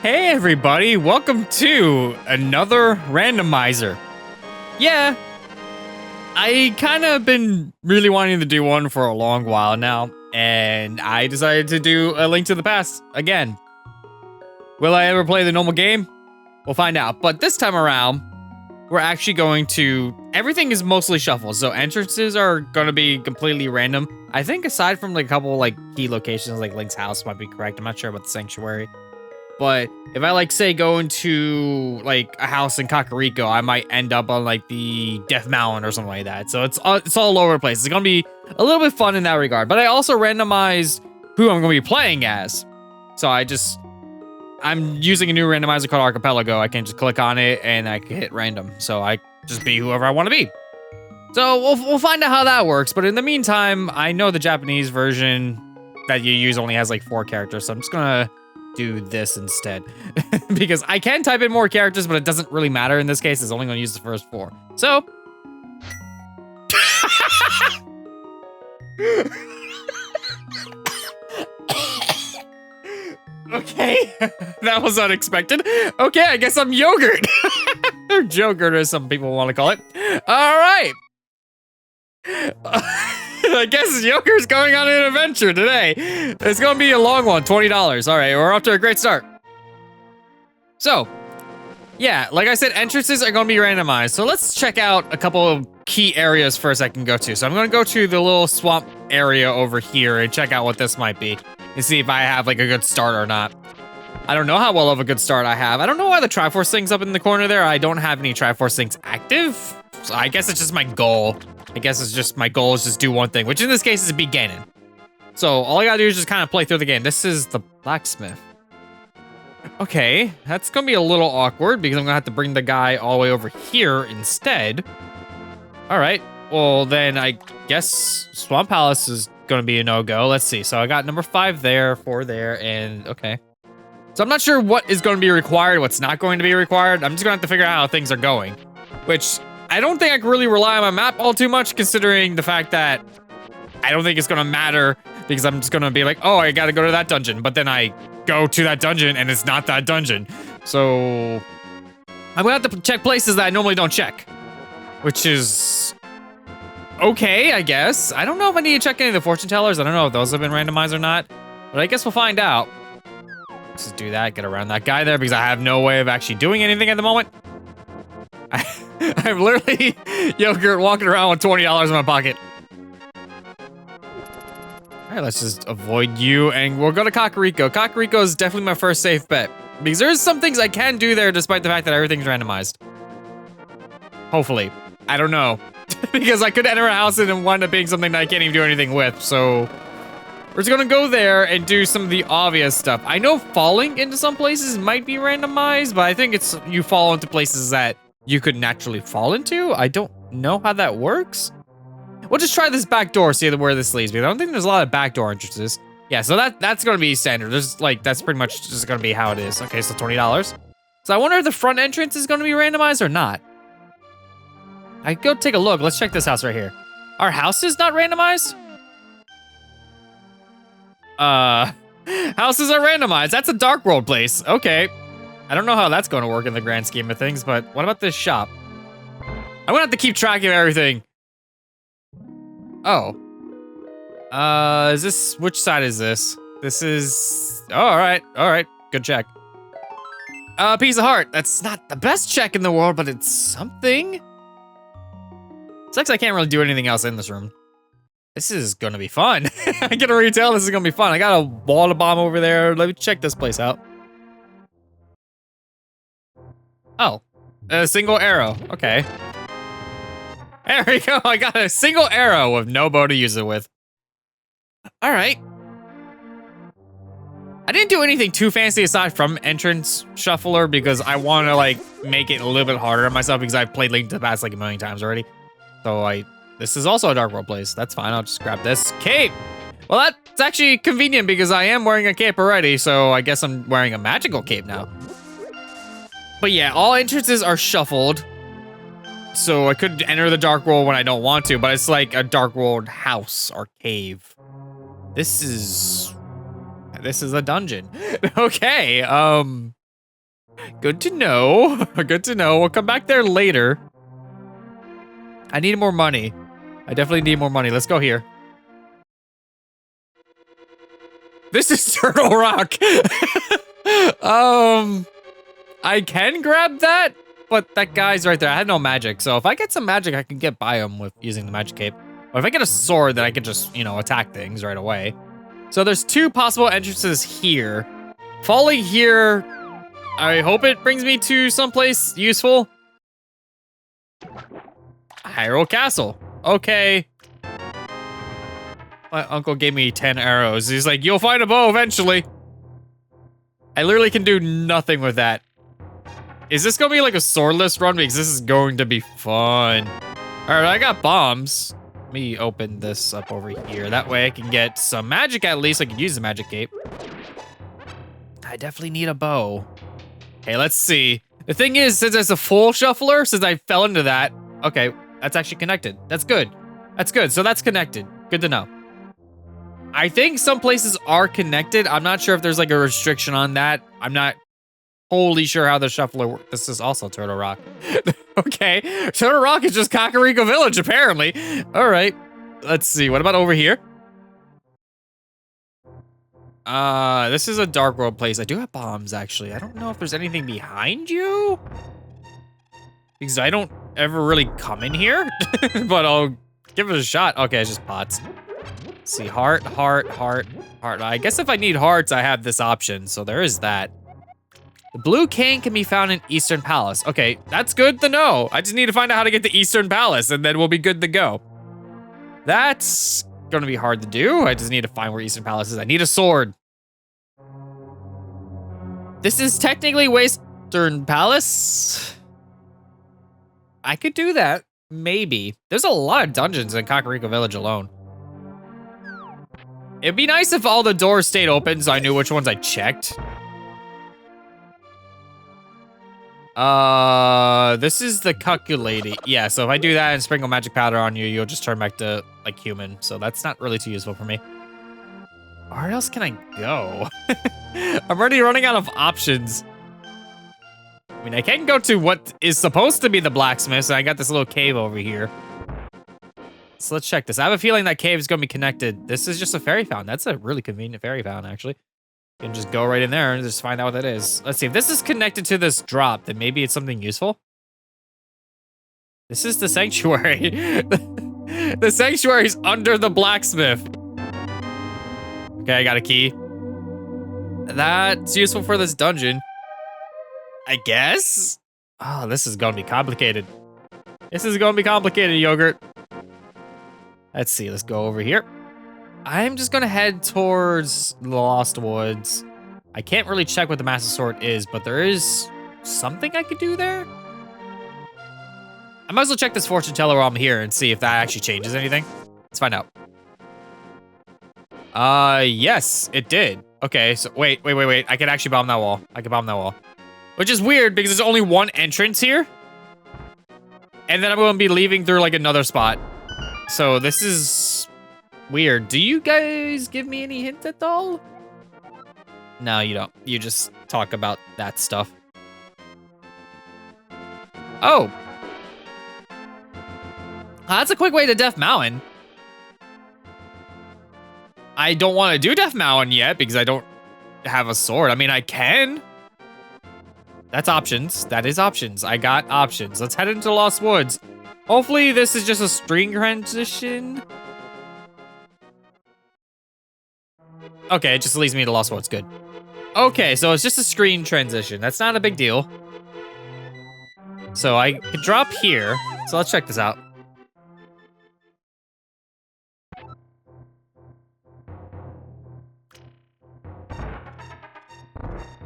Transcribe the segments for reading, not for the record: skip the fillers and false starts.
Hey everybody, welcome to another randomizer. Yeah, I kind of been really wanting to do one for a long while now, and I decided to do a Link to the Past again. Will I ever play the normal game? We'll find out, but this time around, we're actually going to, everything is mostly shuffled, so entrances are going to be completely random. I think aside from like a couple like key locations, like Link's house might be correct. I'm not sure about the sanctuary. But if I like say go into like a house in Kakariko, I might end up on like the Death Mountain or something like that. So it's all over the place. It's gonna be a little bit fun in that regard. But I also randomized who I'm gonna be playing as. So I'm using a new randomizer called Archipelago. I can just click on it and I can hit random. So I just be whoever I want to be. So we'll find out how that works. But in the meantime, I know the Japanese version that you use only has like 4 characters. So I'm just gonna do this instead because I can type in more characters, but it doesn't really matter in this case. It's only going to use the first 4. So okay, that was unexpected. Okay, I guess I'm Yogurt or Jogurt as some people want to call it. All right. I guess Yogurt's going on an adventure today. It's gonna be a long one, $20. All right, we're off to a great start. So, yeah, like I said, entrances are gonna be randomized. So let's check out a couple of key areas first I can go to. So I'm gonna go to the little swamp area over here and check out what this might be and see if I have like a good start or not. I don't know how well of a good start I have. I don't know why the Triforce thing's up in the corner there. I don't have any Triforce things active. So I guess it's just my goal. I guess it's just my goal is just do one thing, which in this case is beat Ganon. So all I gotta do is just kind of play through the game. This is the blacksmith. Okay, that's gonna be a little awkward because I'm gonna have to bring the guy all the way over here instead. All right, well then I guess Swamp Palace is gonna be a no-go. Let's see, so I got number 5 there, 4 there, and okay. So I'm not sure what is gonna be required, what's not going to be required. I'm just gonna have to figure out how things are going, which I don't think I can really rely on my map all too much, considering the fact that I don't think it's gonna matter because I'm just gonna be like, oh, I gotta go to that dungeon, but then I go to that dungeon and it's not that dungeon. So I'm gonna have to check places that I normally don't check, which is okay, I guess. I don't know if I need to check any of the fortune tellers. I don't know if those have been randomized or not, but I guess we'll find out. Let's just do that, get around that guy there because I have no way of actually doing anything at the moment. I'm literally Yogurt walking around with $20 in my pocket. All right, let's just avoid you and we'll go to Kakariko. Kakariko is definitely my first safe bet because there's some things I can do there despite the fact that everything's randomized. Hopefully. I don't know. Because I could enter a house and wind up being something that I can't even do anything with. So we're just gonna go there and do some of the obvious stuff. I know falling into some places might be randomized, but I think it's you fall into places that you could naturally fall into. I don't know how that works. We'll just try this back door, see where this leads me. I don't think there's a lot of backdoor entrances. Yeah, so that's gonna be standard. There's like, that's pretty much just gonna be how it is. Okay, so $20. So I wonder if the front entrance is gonna be randomized or not. I go take a look. Let's check this house right here. Our house is not randomized? Houses are randomized. That's a Dark World place. Okay. I don't know how that's going to work in the grand scheme of things, but what about this shop? I'm gonna have to keep track of everything. Oh. Is this, which side is this? This is, oh, all right, good check. Piece of heart. That's not the best check in the world, but it's something. Sucks I can't really do anything else in this room. This is gonna be fun. I can already tell this is gonna be fun. I got a water bomb over there. Let me check this place out. Oh, a single arrow. Okay. There we go. I got a single arrow with no bow to use it with. All right. I didn't do anything too fancy aside from entrance shuffler because I want to like make it a little bit harder on myself because I've played Link to the Past like a million times already. So this is also a Dark World place. That's fine. I'll just grab this cape. Well, that's actually convenient because I am wearing a cape already. So I guess I'm wearing a magical cape now. But yeah, all entrances are shuffled. So I could enter the Dark World when I don't want to, but it's like a Dark World house or cave. This is a dungeon. Okay, Good to know. Good to know. We'll come back there later. I need more money. I definitely need more money. Let's go here. This is Turtle Rock. I can grab that, but that guy's right there. I had no magic, so if I get some magic, I can get by him with using the magic cape. Or if I get a sword, then I can just, you know, attack things right away. So there's 2 possible entrances here. Falling here, I hope it brings me to someplace useful. Hyrule Castle. Okay. My uncle gave me 10 arrows. He's like, you'll find a bow eventually. I literally can do nothing with that. Is this gonna be like a swordless run? Because this is going to be fun. All right, I got bombs. Let me open this up over here. That way I can get some magic at least. I can use the magic cape. I definitely need a bow. Okay, let's see. The thing is, since there's a full shuffler, since I fell into that, okay, that's actually connected. That's good. That's good. So that's connected. Good to know. I think some places are connected. I'm not sure if there's like a restriction on that. I'm not totally sure how the shuffler works. This is also Turtle Rock. Okay, Turtle Rock is just Kakariko Village, apparently. All right, let's see. What about over here? This is a Dark World place. I do have bombs, actually. I don't know if there's anything behind you. Because I don't ever really come in here. But I'll give it a shot. Okay, it's just pots. Let's see, heart, heart, heart, heart. I guess if I need hearts, I have this option. So there is that. The blue cane can be found in Eastern Palace. Okay, that's good to know. I just need to find out how to get to Eastern Palace, and then we'll be good to go. That's gonna be hard to do. I just need to find where Eastern Palace is. I need a sword. This is technically Western Palace. I could do that, maybe. There's a lot of dungeons in Kakariko Village alone. It'd be nice if all the doors stayed open so I knew which ones I checked. This is the calculating. Yeah, so if I do that and sprinkle magic powder on you, you'll just turn back to, like, human. So that's not really too useful for me. Where else can I go? I'm already running out of options. I mean, I can go to what is supposed to be the blacksmith, so I got this little cave over here. So let's check this. I have a feeling that cave is going to be connected. This is just a fairy fountain. That's a really convenient fairy fountain, actually. You can just go right in there and just find out what that is. Let's see, if this is connected to this drop, then maybe it's something useful. This is the sanctuary. The sanctuary's under the blacksmith. Okay, I got a key. That's useful for this dungeon, I guess? Oh, this is gonna be complicated. This is gonna be complicated, Yogurt. Let's see, let's go over here. I'm just gonna head towards the Lost Woods. I can't really check what the Master Sword is, but there is something I could do there. I might as well check this fortune teller while I'm here and see if that actually changes anything. Let's find out. Yes, it did. Okay, so wait. I can actually bomb that wall. I can bomb that wall. Which is weird because there's only one entrance here. And then I'm going to be leaving through like another spot. So this is weird. Do you guys give me any hint at all? No, you don't. You just talk about that stuff. Oh. That's a quick way to Death Mountain. I don't want to do Death Mountain yet because I don't have a sword. I mean, I can. That's options. That is options. I got options. Let's head into Lost Woods. Hopefully this is just a string transition. Okay, it just leads me to Lost Woods. Good. Okay, so it's just a screen transition. That's not a big deal. So I could drop here. So let's check this out.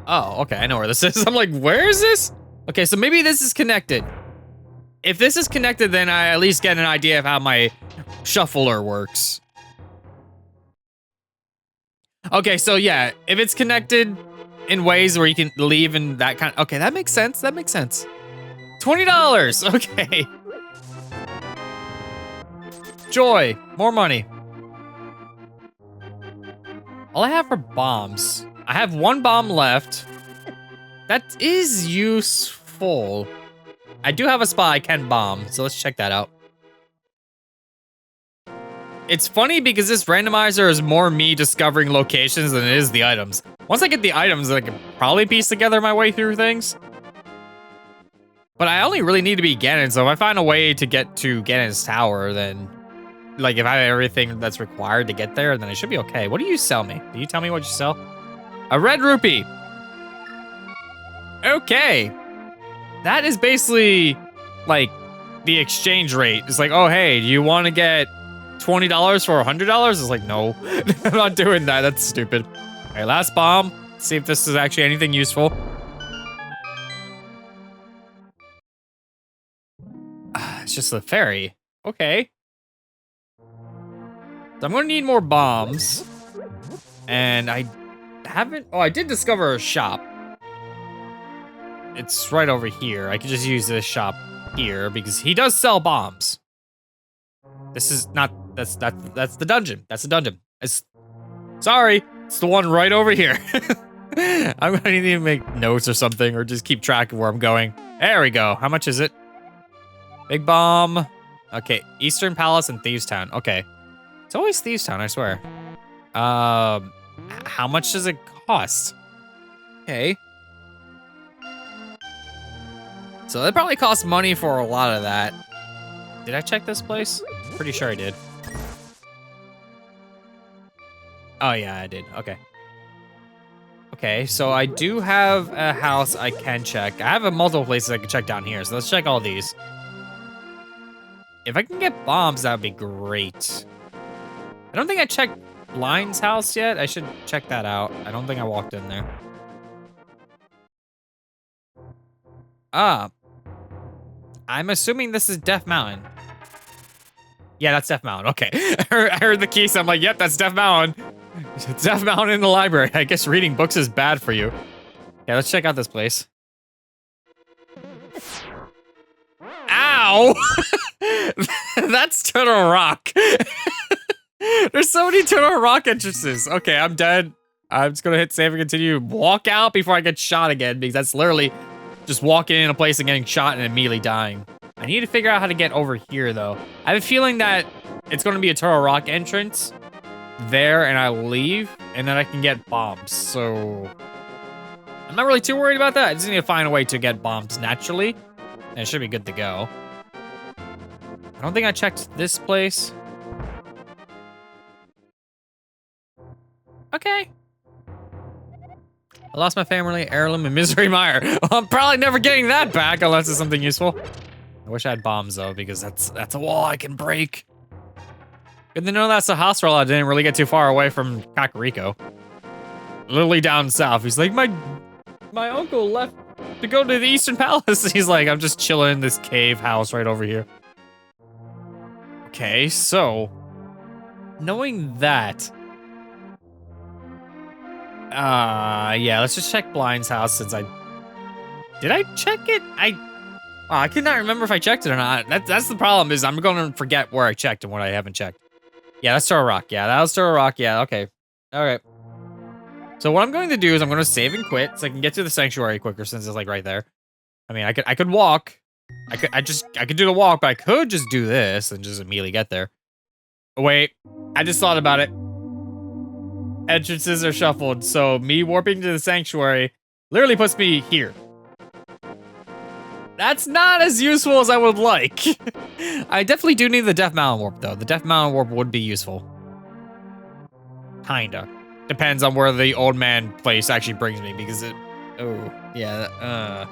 Oh, okay, I know where this is. I'm like, where is this? Okay, so maybe this is connected. If this is connected, then I at least get an idea of how my shuffler works. Okay, so yeah, if it's connected in ways where you can leave and that kind of... Okay, that makes sense. That makes sense. $20. Okay. Joy. More money. All I have are bombs. I have one bomb left. That is useful. I do have a spot I can bomb, so let's check that out. It's funny because this randomizer is more me discovering locations than it is the items. Once I get the items, I can probably piece together my way through things. But I only really need to be Ganon, so if I find a way to get to Ganon's tower, then... Like, if I have everything that's required to get there, then I should be okay. What do you sell me? Do you tell me what you sell? A red rupee! Okay. That is basically, like, the exchange rate. It's like, oh, hey, do you want to get $20 for $100? It's like, no. I'm not doing that. That's stupid. All right, last bomb. Let's see if this is actually anything useful. It's just a fairy. Okay. So I'm gonna need more bombs. And I haven't... Oh, I did discover a shop. It's right over here. I could just use this shop here because he does sell bombs. This is not... That's the dungeon. That's the dungeon. Sorry. It's the one right over here. I'm gonna need to make notes or something or just keep track of where I'm going. There we go. How much is it? Big bomb. Okay. Eastern Palace and Thieves Town. Okay. It's always Thieves Town, I swear. How much does it cost? Okay. So that probably costs money for a lot of that. Did I check this place? Pretty sure I did. Oh yeah, I did. Okay. Okay, so I do have a house I can check. I have a multiple places I can check down here, so let's check all these. If I can get bombs, that would be great. I don't think I checked Lion's house yet. I should check that out. I don't think I walked in there. I'm assuming this is Death Mountain. Yeah, that's Death Mountain. Okay. I heard the key, so I'm like, yep, that's Death Mountain. It's Death Mountain in the library. I guess reading books is bad for you. Yeah, let's check out this place. Ow! That's Turtle Rock. There's so many Turtle Rock entrances. Okay, I'm dead. I'm just gonna hit save and continue. Walk out before I get shot again, because that's literally just walking in a place and getting shot and immediately dying. I need to figure out how to get over here, though. I have a feeling that it's gonna be a Turtle Rock entrance there, and I leave, and then I can get bombs. So I'm not really too worried about that. I just need to find a way to get bombs naturally, and it should be good to go. I don't think I checked this place. Okay. I lost my family heirloom in Misery Mire. Well, I'm probably never getting that back unless it's something useful. I wish I had bombs though, because that's a wall I can break. Good to know that's a hospital. I didn't really get too far away from Kakariko. Literally down south. He's like, my uncle left to go to the Eastern Palace. He's like, I'm just chilling in this cave house right over here. Okay, so knowing that. Yeah, let's just check Blind's house since did I check it? I cannot remember if I checked it or not. That's the problem is I'm going to forget where I checked and what I haven't checked. Yeah, that's Turtle Rock. Yeah, that was Turtle Rock. Yeah, okay. All right. So what I'm going to do is I'm going to save and quit so I can get to the sanctuary quicker since it's like right there. I mean, I could walk. I could do the walk, but I could just do this and just immediately get there. Wait, I just thought about it. Entrances are shuffled, so me warping to the sanctuary literally puts me here. That's not as useful as I would like. I definitely do need the Death Mountain warp, though. The Death Mountain warp would be useful. Kinda. Depends on where the old man place actually brings me, because it... Oh, yeah,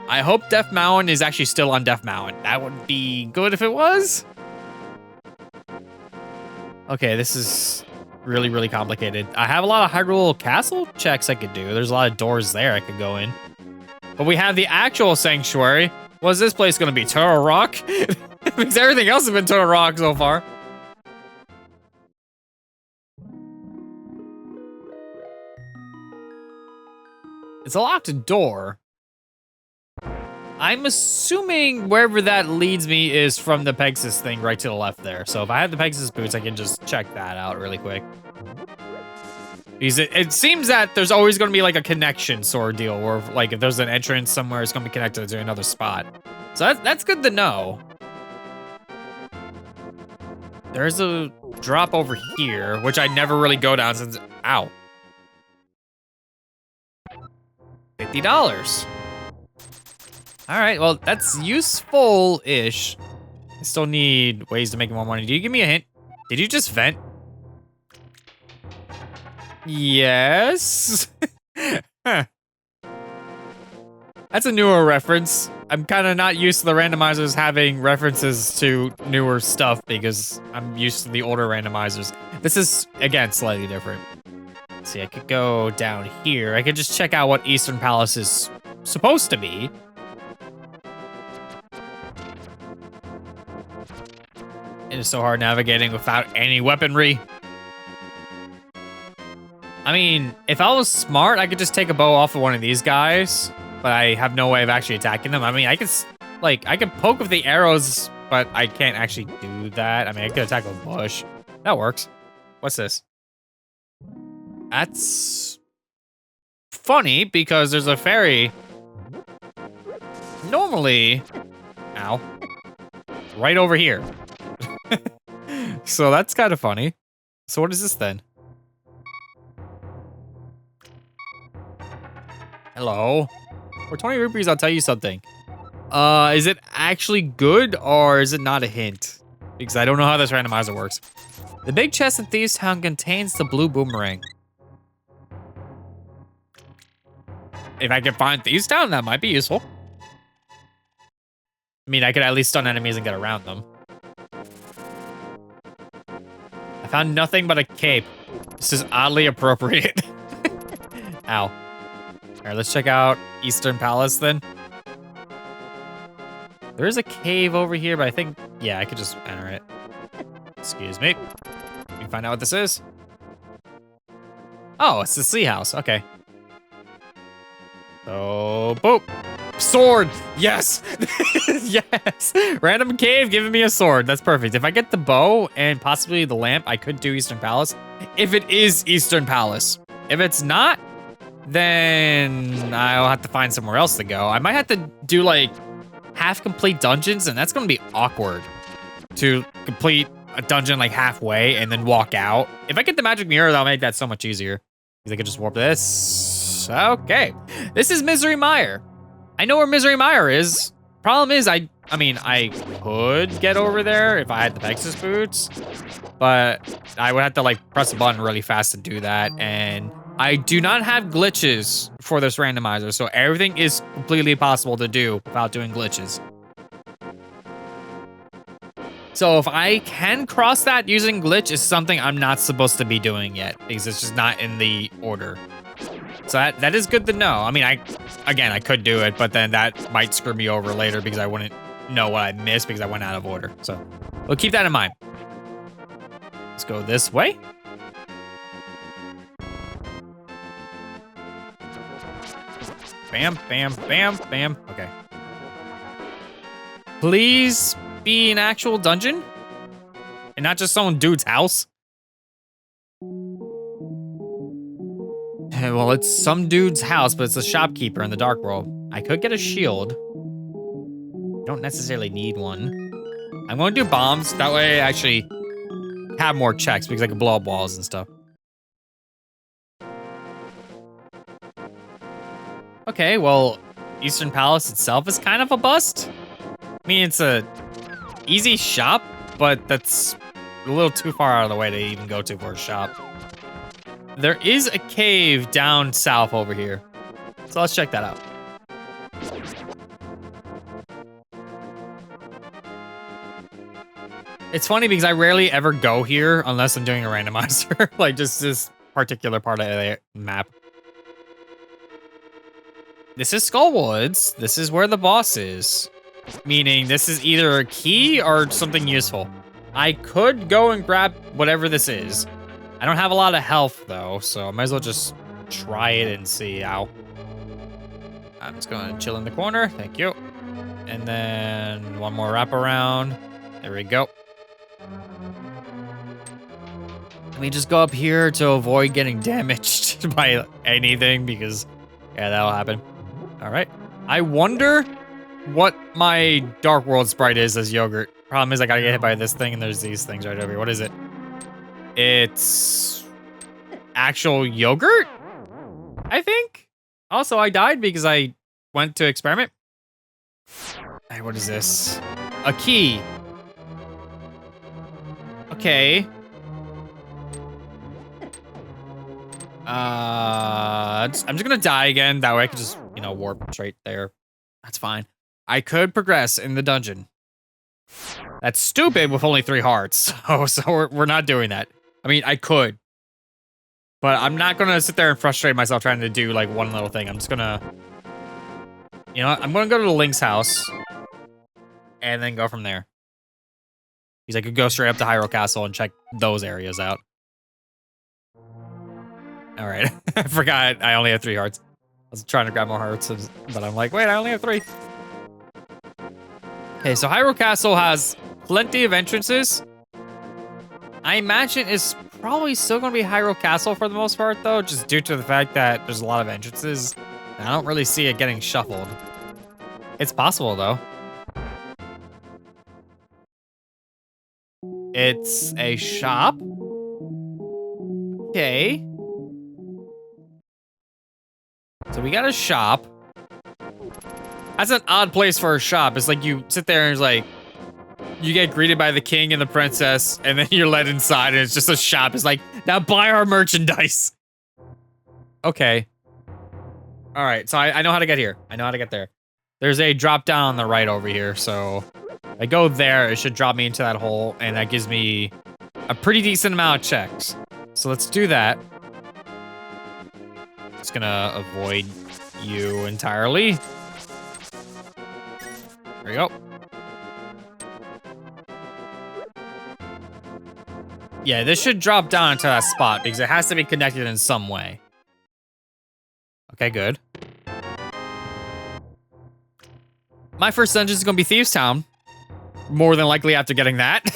I hope Death Mountain is actually still on Death Mountain. That would be good if it was. Okay, this is really, really complicated. I have a lot of Hyrule Castle checks I could do. There's a lot of doors there I could go in. But we have the actual sanctuary. Was this place gonna be Turtle Rock? Because everything else has been Turtle Rock so far. It's a locked door. I'm assuming wherever that leads me is from the Pegasus thing right to the left there. So if I have the Pegasus boots, I can just check that out really quick. Because it seems that there's always going to be like a connection sort of deal, or like if there's an entrance somewhere, it's going to be connected to another spot. So that's good to know. There's a drop over here, which I never really go down since, ow. $50. All right, well, that's useful-ish. I still need ways to make more money. Do you give me a hint? Did you just vent? Yes. Huh. That's a newer reference. I'm kind of not used to the randomizers having references to newer stuff because I'm used to the older randomizers. This is, again, slightly different. Let's see, I could go down here. I could just check out what Eastern Palace is supposed to be. It is so hard navigating without any weaponry. I mean, if I was smart, I could just take a bow off of one of these guys, but I have no way of actually attacking them. I mean, I could poke with the arrows, but I can't actually do that. I mean, I could attack a bush. That works. What's this? That's funny because there's a fairy. Normally, ow, right over here. So that's kind of funny. So what is this then? Hello. For 20 rupees, I'll tell you something. Is it actually good or is it not a hint? Because I don't know how this randomizer works. The big chest in Thieves Town contains the blue boomerang. If I can find Thieves Town, that might be useful. I mean, I could at least stun enemies and get around them. I found nothing but a cape. This is oddly appropriate. Ow. All right, let's check out Eastern Palace then. There is a cave over here, but I think, yeah, I could just enter it. Excuse me. Let me find out what this is. Oh, it's the sea house. Okay. So, boop. Sword. Yes. Yes. Random cave giving me a sword. That's perfect. If I get the bow and possibly the lamp, I could do Eastern Palace. If it is Eastern Palace. If it's not, then I'll have to find somewhere else to go. I might have to do like half-complete dungeons, and that's going to be awkward to complete a dungeon like halfway and then walk out. If I get the magic mirror, that'll make that so much easier. Because I could just warp this. Okay. This is Misery Mire. I know where Misery Mire is. Problem is, I mean, I could get over there if I had the Pegasus boots, but I would have to like press a button really fast to do that, and I do not have glitches for this randomizer, so everything is completely possible to do without doing glitches. So if I can cross that using glitch is something I'm not supposed to be doing yet, because it's just not in the order. So that is good to know. I mean, I could do it, but then that might screw me over later because I wouldn't know what I missed because I went out of order. So we'll keep that in mind. Let's go this way. Bam, bam, bam, bam. Okay. Please be an actual dungeon and not just some dude's house. Well, it's some dude's house, but it's a shopkeeper in the Dark World. I could get a shield. Don't necessarily need one. I'm going to do bombs. That way I actually have more checks because I can blow up walls and stuff. Okay, well, Eastern Palace itself is kind of a bust. I mean, it's a easy shop, but that's a little too far out of the way to even go to for a shop. There is a cave down south over here. So let's check that out. It's funny because I rarely ever go here unless I'm doing a randomizer. Like just this particular part of the map. This is Skullwoods. This is where the boss is. Meaning this is either a key or something useful. I could go and grab whatever this is. I don't have a lot of health, though, so I might as well just try it and see. Ow. I'm just going to chill in the corner. Thank you. And then one more wrap around. There we go. Let me just go up here to avoid getting damaged by anything because, yeah, that'll happen. All right. I wonder what my Dark World sprite is as yogurt. Problem is I gotta get hit by this thing and there's these things right over here. What is it? It's actual yogurt, I think. Also, I died because I went to experiment. Hey, what is this? A key. Okay. I'm just gonna die again. That way I can just, you know, warp straight there. That's fine. I could progress in the dungeon. That's stupid with only 3 hearts. So we're not doing that. I mean, I could. But I'm not gonna sit there and frustrate myself trying to do like one little thing. I'm just gonna, you know what? I'm gonna go to the Link's house and then go from there. Because I could go straight up to Hyrule Castle and check those areas out. All right, I forgot I only have 3 hearts. I was trying to grab more hearts, but I'm like, wait, I only have 3. Okay, so Hyrule Castle has plenty of entrances. I imagine it's probably still going to be Hyrule Castle for the most part, though, just due to the fact that there's a lot of entrances. And I don't really see it getting shuffled. It's possible, though. It's a shop. Okay. So we got a shop. That's an odd place for a shop. It's like you sit there and it's like, you get greeted by the king and the princess, and then you're led inside and it's just a shop. It's like, now buy our merchandise. Okay. All right, so I know how to get here. I know how to get there. There's a drop down on the right over here, so if I go there, it should drop me into that hole, and that gives me a pretty decent amount of checks. So let's do that. Just gonna avoid you entirely. There we go. Yeah, this should drop down into that spot because it has to be connected in some way. Okay, good. My first dungeon is gonna be Thieves Town. More than likely after getting that.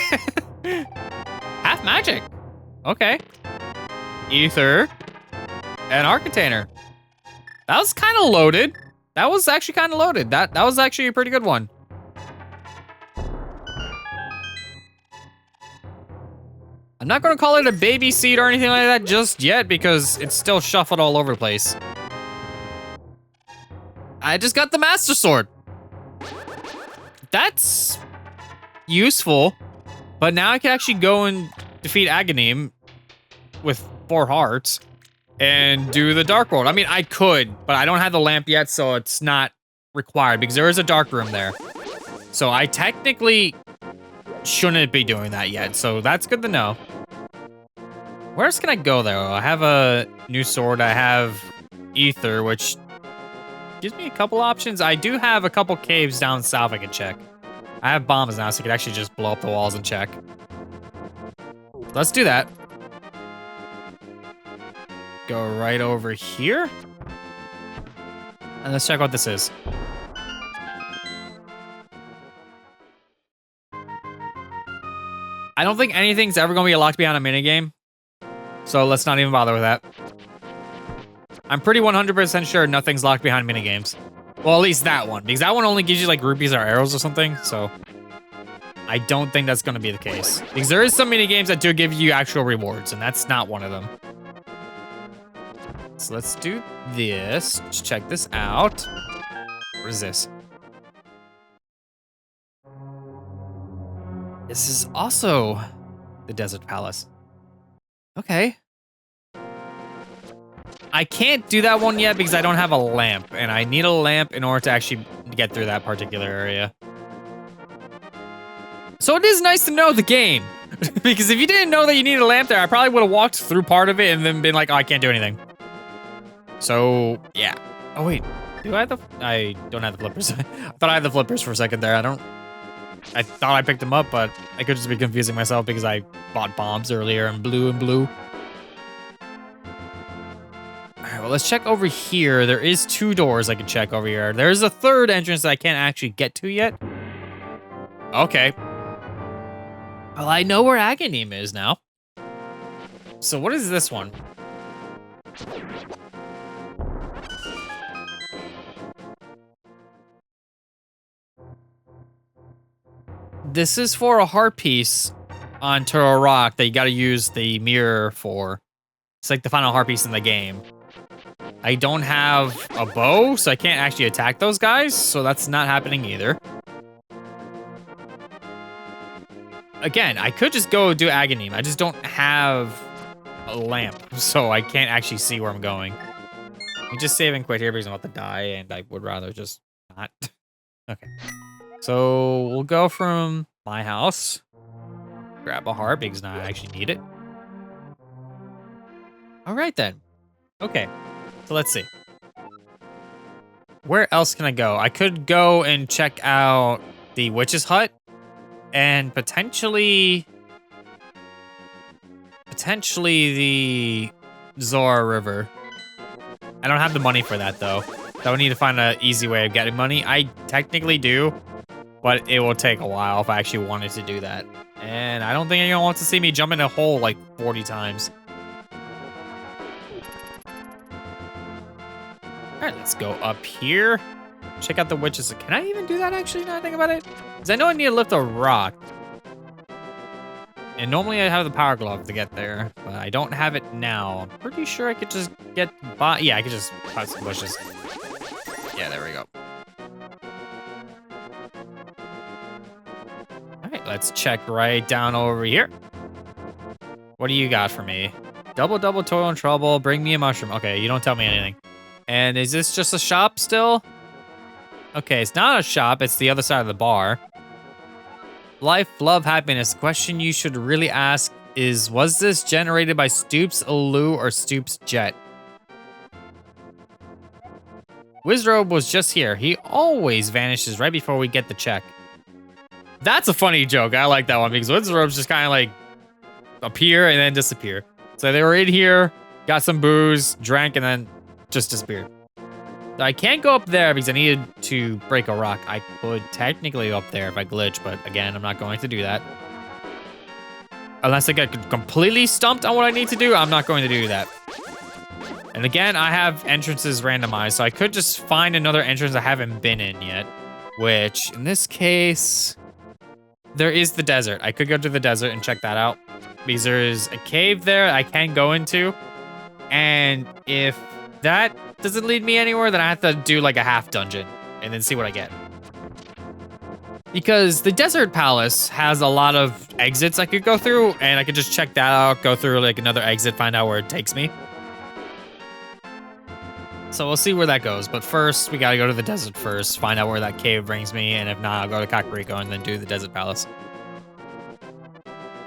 Half magic. Okay. Ether. And Art Container. That was kind of loaded. That was actually kind of loaded. That was actually a pretty good one. I'm not gonna call it a baby seed or anything like that just yet because it's still shuffled all over the place. I just got the Master Sword. That's useful, but now I can actually go and defeat Aghanim with 4 hearts and do the Dark World. I mean, I could, but I don't have the lamp yet, so it's not required because there is a dark room there. So I technically shouldn't be doing that yet, so that's good to know. Where else can I go, though? I have a new sword. I have Ether, which gives me a couple options. I do have a couple caves down south I can check. I have bombs now, so I can actually just blow up the walls and check. Let's do that. Go right over here. And let's check what this is. I don't think anything's ever going to be locked behind a minigame. So let's not even bother with that. I'm pretty 100% sure nothing's locked behind minigames. Well, at least that one. Because that one only gives you like rupees or arrows or something. So I don't think that's going to be the case. Because there is some minigames that do give you actual rewards. And that's not one of them. So let's do this. Let's check this out. What is this? This is also the Desert Palace. Okay. I can't do that one yet because I don't have a lamp, and I need a lamp in order to actually get through that particular area. So it is nice to know the game. Because if you didn't know that you needed a lamp there, I probably would have walked through part of it and then been like, oh, I can't do anything. So, yeah. Oh, wait. Do I have the... I don't have the flippers. I thought I had the flippers for a second there. I thought I picked them up, but I could just be confusing myself because I bought bombs earlier and blue. Alright, well, let's check over here. There is 2 doors I can check over here. There's a 3rd entrance that I can't actually get to yet. Okay. Well, I know where Aghanim is now. So what is this one? This is for a heart piece onto a rock that you gotta use the mirror for. It's like the final heart piece in the game. I don't have a bow, so I can't actually attack those guys, so that's not happening either. Again, I could just go do Agony. I just don't have a lamp, so I can't actually see where I'm going. I'm just saving quit here because I'm about to die, and I would rather just not. Okay. So we'll go from my house. Grab a heart because now I actually need it. All right, then. Okay. So let's see. Where else can I go? I could go and check out the witch's hut and potentially the Zora River. I don't have the money for that though. I would need to find an easy way of getting money. I technically do, but it will take a while if I actually wanted to do that. And I don't think anyone wants to see me jump in a hole like 40 times. All right, let's go up here. Check out the witches. Can I even do that actually now I think about it? Because I know I need to lift a rock. And normally I have the power glove to get there, but I don't have it now. I'm pretty sure I could just get by. Yeah, I could just cut some bushes. Yeah, there we go. All right, let's check right down over here. What do you got for me? Double toil and trouble. Bring me a mushroom. Okay, you don't tell me anything. And is this just a shop still? Okay, it's not a shop. It's the other side of the bar. Life, love, happiness. The question you should really ask is, was this generated by Stoops Aloo or Stoops Jet? Wizrobe was just here. He always vanishes right before we get the check. That's a funny joke. I like that one because Wizrobe's just kind of like appear and then disappear. So they were in here, got some booze, drank, and then just disappeared. I can't go up there because I needed to break a rock. I could technically go up there if I glitch, but again, I'm not going to do that. Unless I get completely stumped on what I need to do, I'm not going to do that. And again, I have entrances randomized, so I could just find another entrance I haven't been in yet. Which, in this case, there is the desert. I could go to the desert and check that out. Because there's a cave there I can go into. And if that doesn't lead me anywhere, then I have to do like a half dungeon and then see what I get. Because the Desert Palace has a lot of exits I could go through, and I could just check that out, go through like another exit, find out where it takes me. So we'll see where that goes. But first, we gotta go to the desert first, find out where that cave brings me, and if not, I'll go to Kakariko and then do the Desert Palace.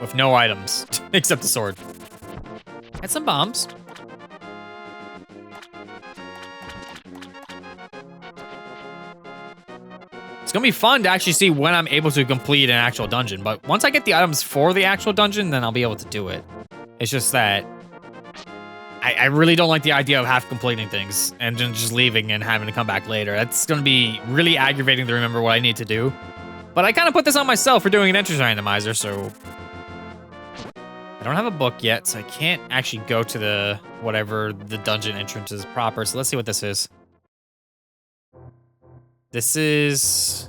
With no items, except the sword. And some bombs. It's gonna be fun to actually see when I'm able to complete an actual dungeon, but once I get the items for the actual dungeon, then I'll be able to do it. It's just that I really don't like the idea of half completing things and then just leaving and having to come back later. That's gonna be really aggravating to remember what I need to do. But I kind of put this on myself for doing an entrance randomizer, so I don't have a book yet, so I can't actually go to the whatever the dungeon entrance is proper. So let's see what this is. This is...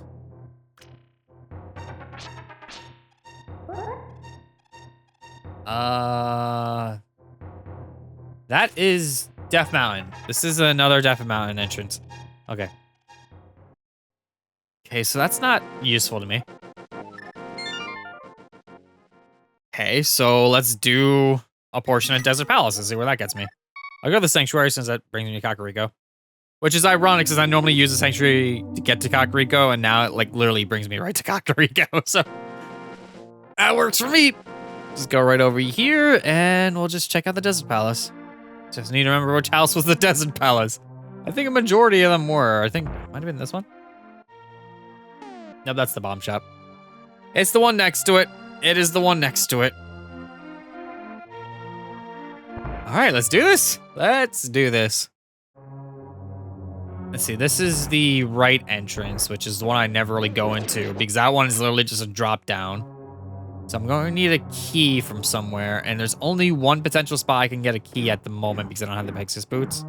That is Death Mountain. This is another Death Mountain entrance. Okay. Okay, so that's not useful to me. Okay, so let's do a portion of Desert Palace and see where that gets me. I'll go to the Sanctuary since that brings me to Kakariko. Which is ironic because I normally use the Sanctuary to get to Kakariko, and now it like literally brings me right to Kakariko, so that works for me. Just go right over here, and we'll just check out the Desert Palace. Just need to remember which house was the Desert Palace. I think a majority of them were. I think might have been this one. Nope, that's the bomb shop. It's the one next to it. It is the one next to it. All right, let's do this. Let's do this. Let's see, this is the right entrance, which is the one I never really go into because that one is literally just a drop down. So I'm going to need a key from somewhere, and there's only one potential spot I can get a key at the moment because I don't have the Pegasus boots.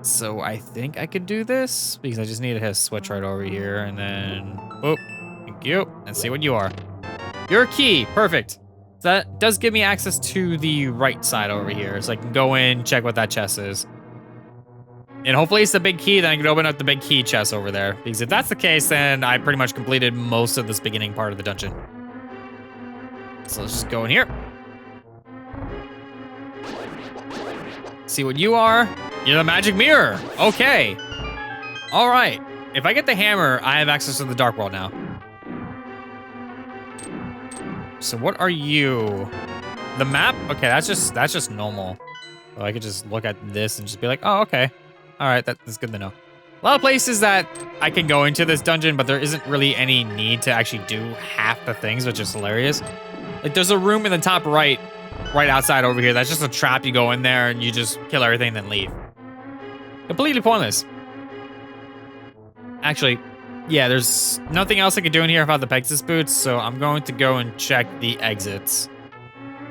So I think I could do this because I just need to hit a switch right over here and then, boop, thank you, and see what you are. You're a key, perfect. So that does give me access to the right side over here, so I can go in, check what that chest is. And hopefully it's the big key, then I can open up the big key chest over there. Because if that's the case, then I pretty much completed most of this beginning part of the dungeon. So let's just go in here. See what you are. You're the magic mirror. Okay. All right. If I get the hammer, I have access to the dark world now. So what are you? The map? Okay, that's just normal. So I could just look at this and just be like, oh, okay. All right, that's good to know. A lot of places that I can go into this dungeon, but there isn't really any need to actually do half the things, which is hilarious. Like, there's a room in the top right outside over here. That's just a trap. You go in there and you just kill everything, then leave. Completely pointless. Actually, yeah, there's nothing else I could do in here about the Pegasus boots, so I'm going to go and check the exits.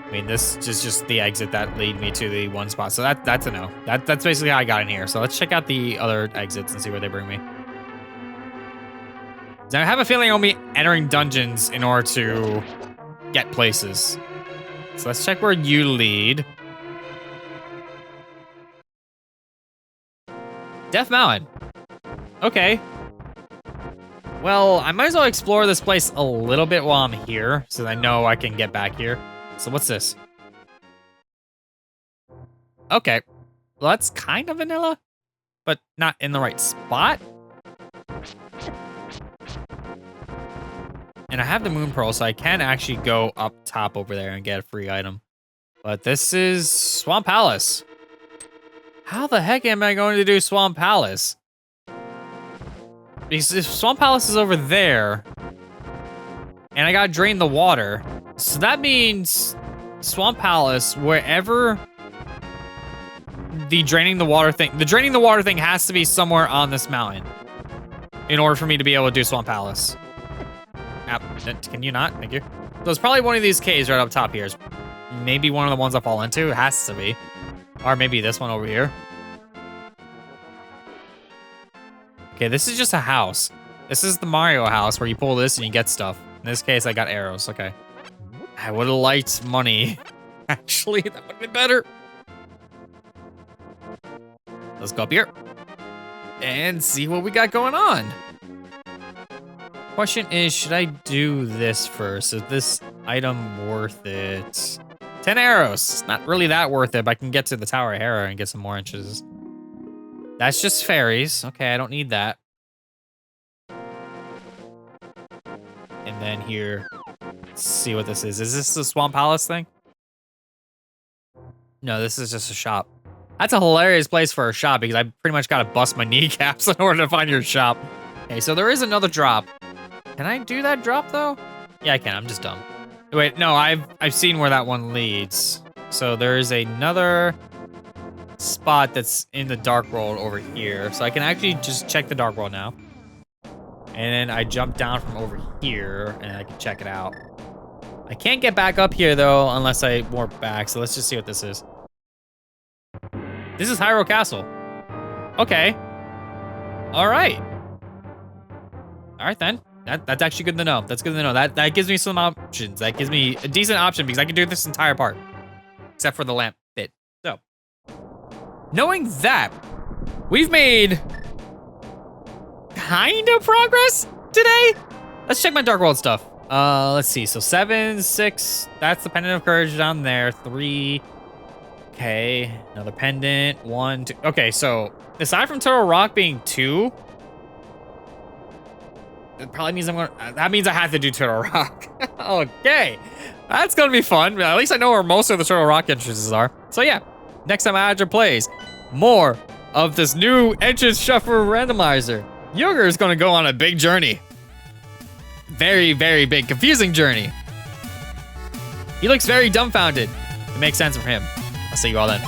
I mean, this is just the exit that lead me to the one spot, so that's a no. That's basically how I got in here. So let's check out the other exits and see where they bring me. Now, I have a feeling I'll be entering dungeons in order to get places. So let's check where you lead. Death Mountain. Okay. Well, I might as well explore this place a little bit while I'm here, so that I know I can get back here. So what's this? Okay. Well, that's kind of vanilla, but not in the right spot. And I have the Moon Pearl, so I can actually go up top over there and get a free item. But this is Swamp Palace. How the heck am I going to do Swamp Palace? Because if Swamp Palace is over there, and I gotta drain the water, so that means Swamp Palace, wherever the draining the water thing has to be somewhere on this mountain in order for me to be able to do Swamp Palace. Can you not? Thank you. So it's probably one of these caves right up top here. It's maybe one of the ones I fall into. It has to be. Or maybe this one over here. Okay, this is just a house. This is the Mario house where you pull this and you get stuff. In this case, I got arrows. Okay. I would have liked money. Actually, that would have been better. Let's go up here and see what we got going on. Question is, should I do this first? Is this item worth it? 10 arrows. It's not really that worth it, but I can get to the Tower of Hera and get some more inches. That's just fairies. Okay, I don't need that. And then here, let's see what this is. Is this the Swamp Palace thing? No, this is just a shop. That's a hilarious place for a shop because I pretty much got to bust my kneecaps in order to find your shop. Okay, so there is another drop. Can I do that drop though? Yeah, I can. I'm just dumb. Wait, no, I've seen where that one leads. So there is another spot that's in the dark world over here. So I can actually just check the dark world now. And then I jump down from over here and I can check it out. I can't get back up here though unless I warp back. So let's just see what this is. This is Hyrule Castle. Okay. All right. All right then. That's actually good to know. That's good to know. That gives me some options. That gives me a decent option because I can do this entire part. Except for the lamp bit. So, knowing that, we've made kind of progress today. Let's check my Dark World stuff. Let's see. So 7, 6, that's the Pendant of Courage down there. 3, okay. Another pendant. 1, 2. Okay, so aside from Turtle Rock being 2, it probably means that means I have to do Turtle Rock. Okay. That's gonna be fun. At least I know where most of the Turtle Rock entrances are. So yeah, next time Azure plays more of this new entrance shuffle randomizer, Yoger is gonna go on a big journey. Very, very big, confusing journey. He looks very dumbfounded. It makes sense for him. I'll see you all then.